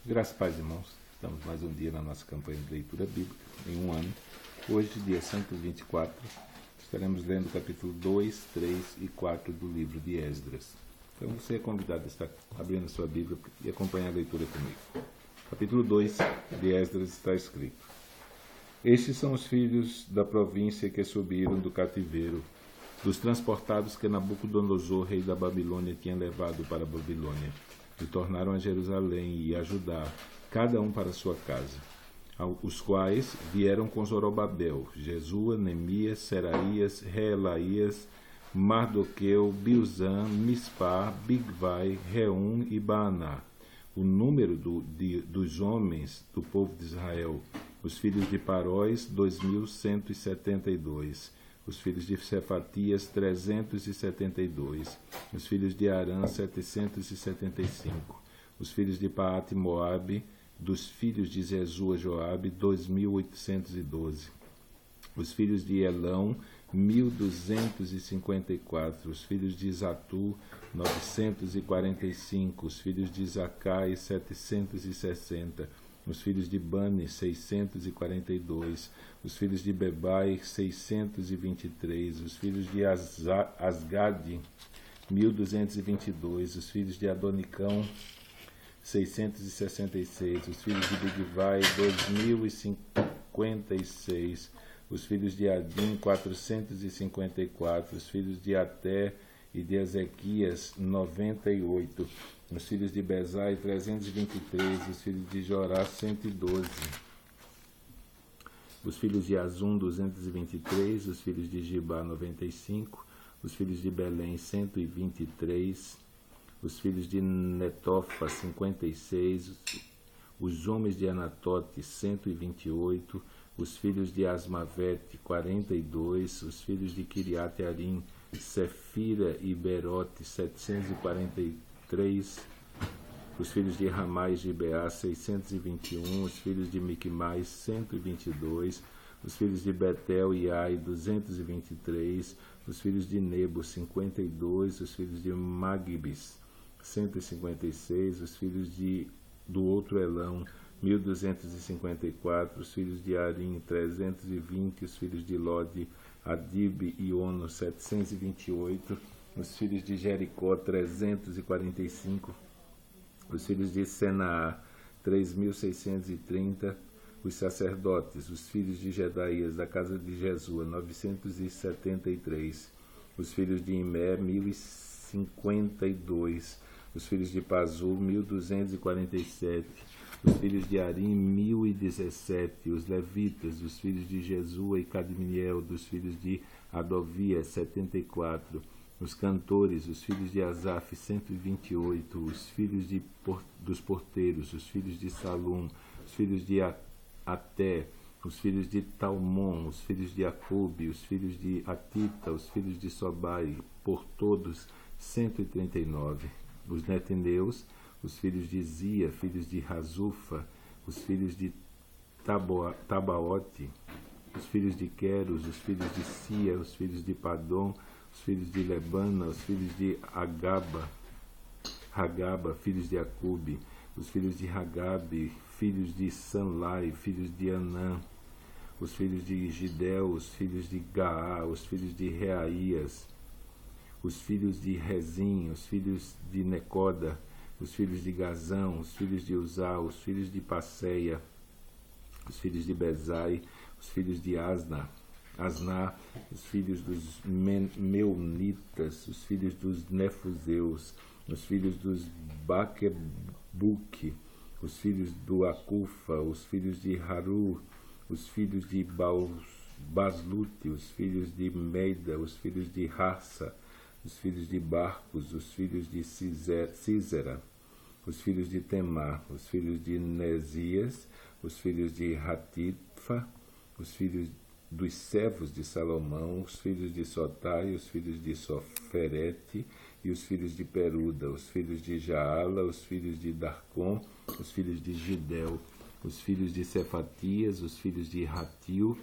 Graças, paz, irmãos. Estamos mais um dia na nossa campanha de leitura bíblica, em um ano. Hoje, dia 124, estaremos lendo o capítulo 2, 3 e 4 do livro de Esdras. Então você é convidado a estar abrindo a sua Bíblia e acompanhar a leitura comigo. Capítulo 2 de Esdras está escrito: Estes são os filhos da província que subiram do cativeiro, dos transportados que Nabucodonosor, rei da Babilônia, tinha levado para a Babilônia, e tornaram a Jerusalém e a Judá, cada um para sua casa, os quais vieram com Zorobabel, Jesua, Neemias, Seraías, Reelaías, Mardoqueu, Bilzã, Mispá, Bigvai, Reum e Baaná. O número dos homens do povo de Israel: os filhos de Paróis, 2.172. Os filhos de Cefatias, 372. Os filhos de Arã, 775. Os filhos de Paate Moabe, dos filhos de Jesua Joabe, 2.812. Os filhos de Elão, 1.254. Os filhos de Zatu, 945. Os filhos de Zacai, 760. Os filhos de Bani, 642. Os filhos de Bebai, 623. Os filhos de Asgade, 1.222. Os filhos de Adonicão, 666. Os filhos de Bigvai, 2.056. Os filhos de Adim, 454. Os filhos de Até e de Ezequias, 98. Os filhos de Bezai, 323. Os filhos de Jorá, 112. Os filhos de Azum, 223. Os filhos de Gibá, 95. Os filhos de Belém, 123. Os filhos de Netofa, 56. Os homens de Anatote, 128. Os filhos de Asmavete, 42. Os filhos de Kiriat Arim, Sefira e Berote, 743. Os filhos de Ramai e Gibeá, 621. Os filhos de Miquimais, 122. Os filhos de Betel e Ai, 223. Os filhos de Nebo, 52. Os filhos de Magbis, 156. Os filhos do outro Elão, 1.254. Os filhos de Arim, 320. Os filhos de Lode, Adib e Ono, 728. Os filhos de Jericó, 345. Os filhos de Senaá, 3.630. Os sacerdotes, os filhos de Jedaías, da casa de Jesua, 973. Os filhos de Imé, 1.052. Os filhos de Pazul, 1.247. Os filhos de Arim, 1.017. Os levitas, os filhos de Jesua e Cadmiel, dos filhos de Adovia, 74. Os cantores, os filhos de Asaf, 128. Os filhos dos porteiros, os filhos de Salum, os filhos de Até, os filhos de Talmon, os filhos de Acube, os filhos de Atita, os filhos de Sobai, por todos 139. Os neteneus, os filhos de Zia, filhos de Razufa, os filhos de Tabaote, os filhos de Queros, os filhos de Sia, os filhos de Padom, os filhos de Lebana, os filhos de Hagaba, filhos de Acube, os filhos de Hagabe, filhos de Sanlai, filhos de Anã, os filhos de Gidel, os filhos de Gaá, os filhos de Reaías, os filhos de Rezim, os filhos de Necoda, os filhos de Gazão, os filhos de Uzá, os filhos de Passeia, os filhos de Bezai, os filhos de Asná, os filhos dos Meunitas, os filhos dos Nefuseus, os filhos dos Baquebuque, os filhos do Acufa, os filhos de Haru, os filhos de Baslute, os filhos de Meida, os filhos de Harsa, os filhos de Barcos, os filhos de Císera, os filhos de Temá, os filhos de Nesias, os filhos de Hatitfa, os filhos dos servos de Salomão, os filhos de Sotai, os filhos de Soferete e os filhos de Peruda, os filhos de Jaala, os filhos de Darcom, os filhos de Gidel, os filhos de Cefatias, os filhos de Ratil,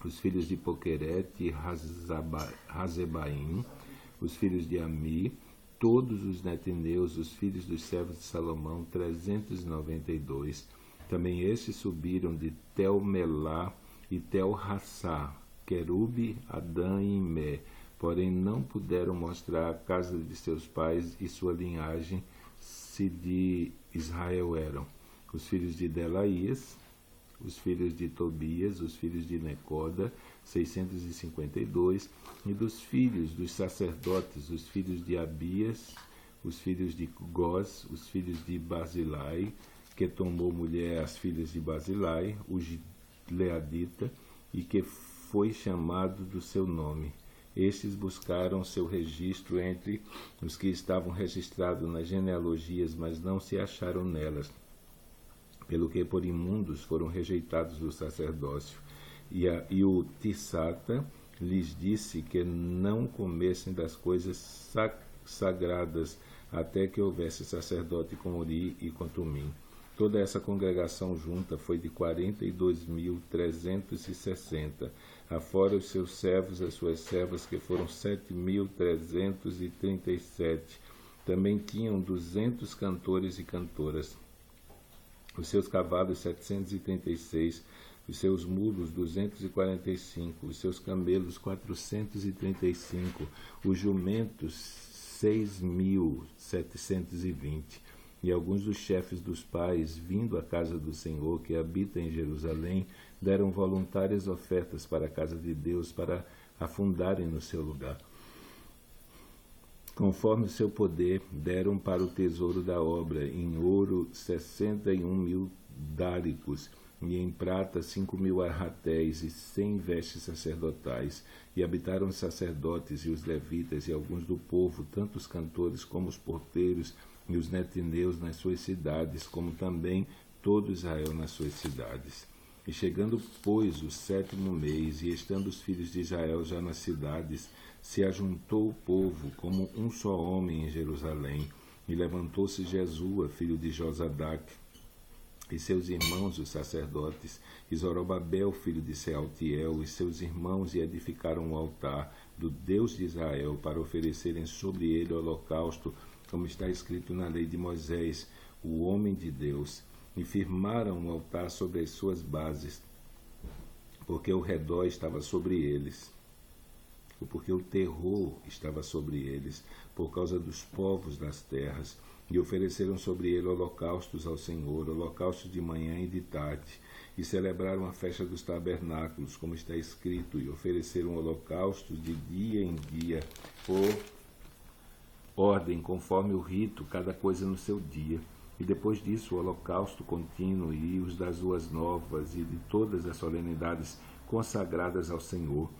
os filhos de Poquerete e Hazebaim, os filhos de Ami, todos os netineus, os filhos dos servos de Salomão, 392. Também estes subiram de Tel-Melá e Tel-Hassá, Querube, Adã e Imé, porém não puderam mostrar a casa de seus pais e sua linhagem, se de Israel eram. Os filhos de Delaías, os filhos de Tobias, os filhos de Necoda, 652, e dos filhos dos sacerdotes, os filhos de Abias, os filhos de Gós, os filhos de Basilai, que tomou mulher as filhas de Basilai, o Gileadita, e que foi chamado do seu nome. Estes buscaram seu registro entre os que estavam registrados nas genealogias, mas não se acharam nelas, pelo que por imundos foram rejeitados do sacerdócio. E o Tisata lhes disse que não comessem das coisas sagradas, até que houvesse sacerdote com Uri e com Tumim. Toda essa congregação junta foi de 42.360, afora os seus servos e as suas servas, que foram 7.337. Também tinham 200 cantores e cantoras. Os seus cavalos 736, os seus mulos 245, os seus camelos 435, os jumentos 6.720. E alguns dos chefes dos pais, vindo à casa do Senhor, que habita em Jerusalém, deram voluntárias ofertas para a casa de Deus, para a fundarem no seu lugar. Conforme o seu poder, deram para o tesouro da obra, em ouro 61.000 dáricos, e em prata 5.000 arratéis e 100 vestes sacerdotais. E habitaram os sacerdotes e os levitas e alguns do povo, tanto os cantores como os porteiros, e os netineus nas suas cidades, como também todo Israel nas suas cidades. E chegando, pois, o 7º mês, e estando os filhos de Israel já nas cidades, se ajuntou o povo como um só homem em Jerusalém, e levantou-se Jesua, filho de Josadac, e seus irmãos, os sacerdotes, e Zorobabel, filho de Sealtiel, e seus irmãos, e edificaram um altar do Deus de Israel, para oferecerem sobre ele holocausto, como está escrito na lei de Moisés, o homem de Deus, e firmaram um altar sobre as suas bases, porque o redor estava sobre eles, ou porque o terror estava sobre eles, por causa dos povos das terras, e ofereceram sobre ele holocaustos ao Senhor, holocaustos de manhã e de tarde, e celebraram a festa dos tabernáculos, como está escrito, e ofereceram holocaustos de dia em dia, por ordem, conforme o rito, cada coisa no seu dia. E depois disso o holocausto contínuo e os das ruas novas e de todas as solenidades consagradas ao Senhor,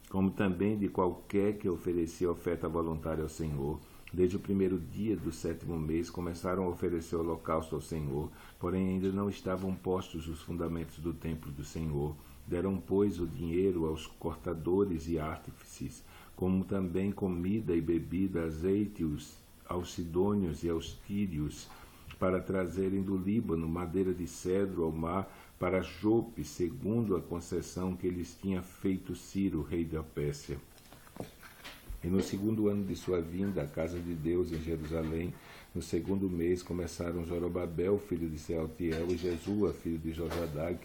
como também de qualquer que oferecia oferta voluntária ao Senhor. Desde o primeiro dia do 7º mês começaram a oferecer holocausto ao Senhor, porém ainda não estavam postos os fundamentos do templo do Senhor. Deram, pois, o dinheiro aos cortadores e artífices, como também comida e bebida, azeite aos sidônios e aos tírios, para trazerem do Líbano madeira de cedro ao mar, para Jope, segundo a concessão que lhes tinha feito Ciro, rei da Pérsia. E no 2º ano de sua vinda à casa de Deus em Jerusalém, no 2º mês, começaram Zorobabel, filho de Sealtiel, e Jesua, filho de Josadac,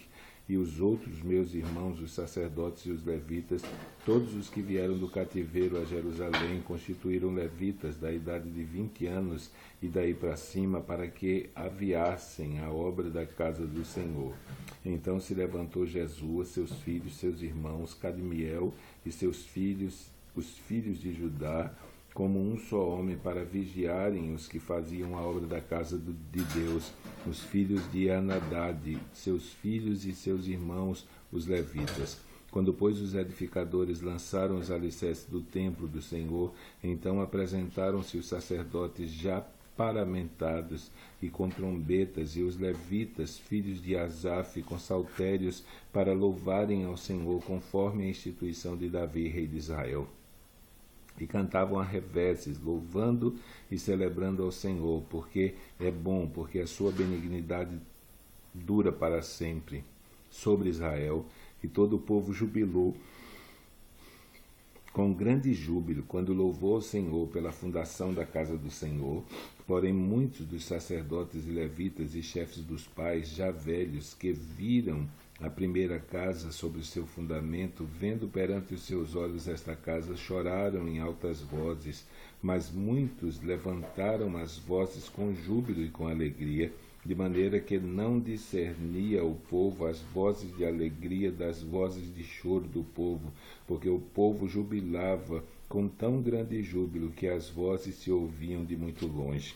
e os outros meus irmãos, os sacerdotes e os levitas, todos os que vieram do cativeiro a Jerusalém, constituíram levitas da idade de 20 anos e daí para cima, para que aviassem a obra da casa do Senhor. Então se levantou Jesua, seus filhos, seus irmãos, Cadmiel e seus filhos, os filhos de Judá, como um só homem, para vigiarem os que faziam a obra da casa de Deus, os filhos de Anadad, seus filhos e seus irmãos, os levitas. Quando, pois, os edificadores lançaram os alicerces do templo do Senhor, então apresentaram-se os sacerdotes já paramentados e com trombetas, e os levitas, filhos de Asaf, com saltérios, para louvarem ao Senhor, conforme a instituição de Davi, rei de Israel. E cantavam a reveses, louvando e celebrando ao Senhor, porque é bom, porque a sua benignidade dura para sempre sobre Israel. E todo o povo jubilou com grande júbilo, quando louvou o Senhor pela fundação da casa do Senhor. Porém, muitos dos sacerdotes e levitas e chefes dos pais, já velhos, que viram a primeira casa sobre o seu fundamento, vendo perante os seus olhos esta casa, choraram em altas vozes, mas muitos levantaram as vozes com júbilo e com alegria, de maneira que não discernia o povo as vozes de alegria das vozes de choro do povo, porque o povo jubilava com tão grande júbilo que as vozes se ouviam de muito longe.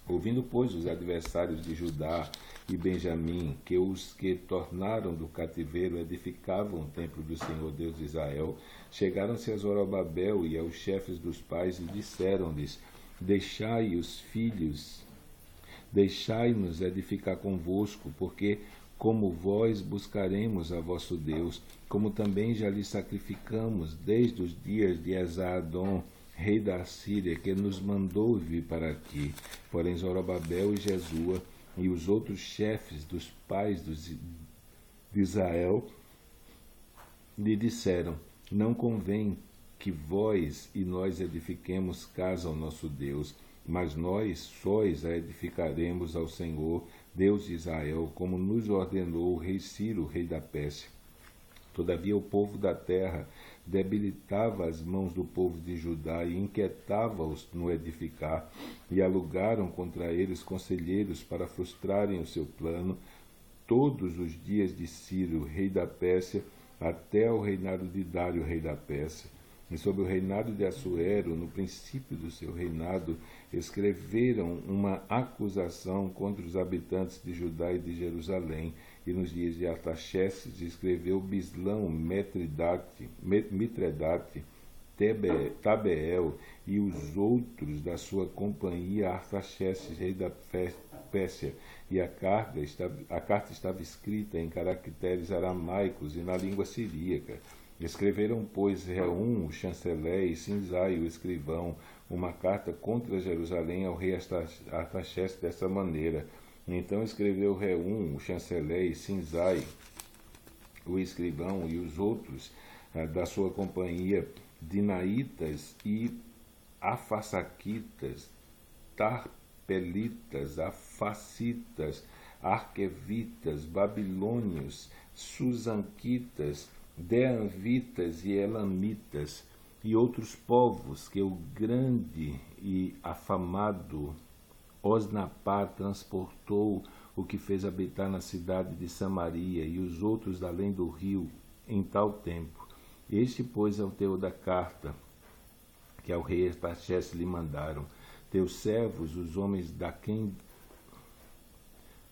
Ouvindo, pois, os adversários de Judá e Benjamim, que os que tornaram do cativeiro edificavam o templo do Senhor Deus de Israel, chegaram-se a Zorobabel e aos chefes dos pais e disseram-lhes: Deixai-nos edificar convosco, porque como vós buscaremos a vosso Deus, como também já lhe sacrificamos desde os dias de Esar-Adom, rei da Assíria, que nos mandou vir para aqui. Porém Zorobabel e Jesua e os outros chefes dos pais de Israel lhe disseram: não convém que vós e nós edifiquemos casa ao nosso Deus, mas nós sóis a edificaremos ao Senhor, Deus de Israel, como nos ordenou o rei Ciro, rei da Pérsia. Todavia o povo da terra debilitava as mãos do povo de Judá e inquietava-os no edificar, e alugaram contra eles conselheiros para frustrarem o seu plano todos os dias de Ciro, rei da Pérsia, até ao reinado de Dário, rei da Pérsia. E sob o reinado de Assuero, no princípio do seu reinado, escreveram uma acusação contra os habitantes de Judá e de Jerusalém. E nos dias de Artaxerxes escreveu Bislão, Mitredate, Tabeel e os outros da sua companhia, Artaxerxes, rei da Pérsia. E a carta estava escrita em caracteres aramaicos e na língua siríaca. Escreveram, pois, Reum, o chanceler, e Sinzai, o escrivão, uma carta contra Jerusalém ao rei Artaxerxes dessa maneira. Então escreveu Reum, o chanceler, e Sinzai, o escrivão, e os outros da sua companhia, Dinaitas e Afasaquitas, Tarpelitas, Afacitas, Arquevitas, Babilônios, Susanquitas, Deanvitas e Elamitas, e outros povos que o grande e afamado Osnapar transportou, o que fez habitar na cidade de Samaria, e os outros da além do rio, em tal tempo. Este, pois, é o teor da carta que ao rei Artaxerxes lhe mandaram. Teus servos, os homens daquém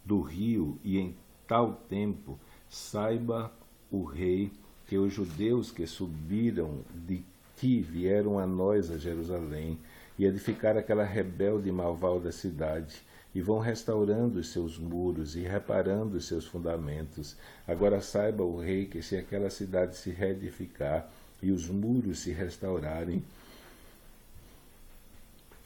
do rio, e em tal tempo saiba o rei que os judeus que subiram de ti vieram a nós, a Jerusalém, e edificaram aquela rebelde e malvada cidade, e vão restaurando os seus muros e reparando os seus fundamentos. Agora saiba o rei que se aquela cidade se reedificar e os muros se restaurarem,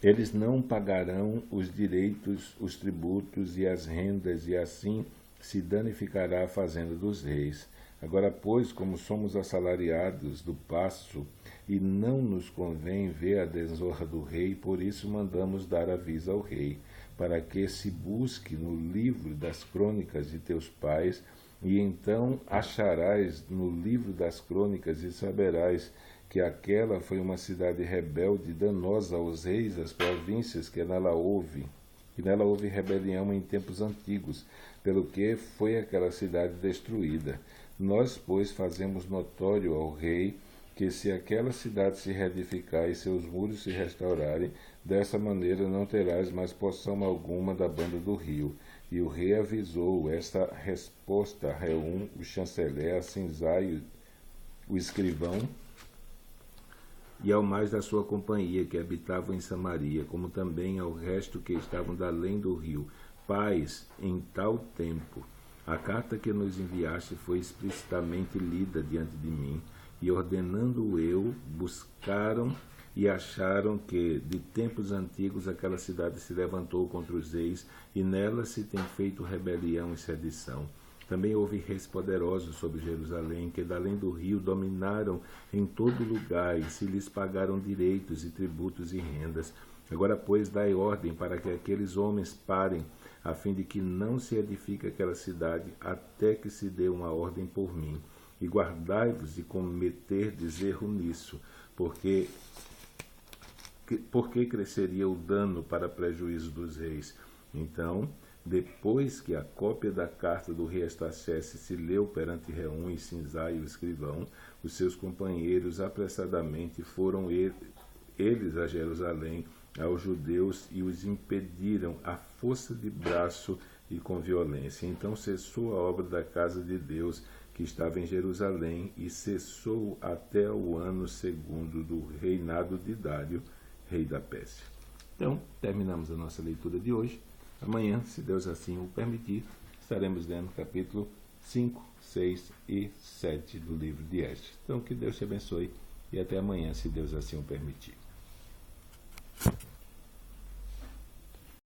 eles não pagarão os direitos, os tributos e as rendas, e assim se danificará a fazenda dos reis. Agora, pois, como somos assalariados do pasto, e não nos convém ver a desonra do rei, por isso mandamos dar aviso ao rei, para que se busque no livro das crônicas de teus pais, e então acharás no livro das crônicas e saberás que aquela foi uma cidade rebelde, danosa aos reis das províncias que nela houve. E nela houve rebelião em tempos antigos, pelo que foi aquela cidade destruída. Nós, pois, fazemos notório ao rei que se aquela cidade se reedificar e seus muros se restaurarem, dessa maneira não terás mais poção alguma da banda do rio. E o rei avisou esta resposta a Reum, o chanceler, a Sinzai, o escrivão, e ao mais da sua companhia que habitavam em Samaria, como também ao resto que estavam da além do rio. Paz em tal tempo. A carta que nos enviaste foi explicitamente lida diante de mim, e ordenando eu, buscaram e acharam que, de tempos antigos, aquela cidade se levantou contra os reis, e nela se tem feito rebelião e sedição. Também houve reis poderosos sobre Jerusalém, que da além do rio dominaram em todo lugar, e se lhes pagaram direitos e tributos e rendas. Agora, pois, dai ordem para que aqueles homens parem, a fim de que não se edifique aquela cidade, até que se dê uma ordem por mim. E guardai-vos de cometerdes erro nisso, porque cresceria o dano para prejuízo dos reis. Então, depois que a cópia da carta do rei Artaxerxes se leu perante Reum e Sinzai, o escrivão, os seus companheiros apressadamente foram eles a Jerusalém, aos judeus, e os impediram à força de braço e com violência. Então cessou a obra da casa de Deus, que estava em Jerusalém, e cessou até o ano segundo do reinado de Dário, rei da Pérsia. Então, terminamos a nossa leitura de hoje. Amanhã, se Deus assim o permitir, estaremos lendo capítulo 5, 6 e 7 do livro de Esdras. Então, que Deus te abençoe e até amanhã, se Deus assim o permitir.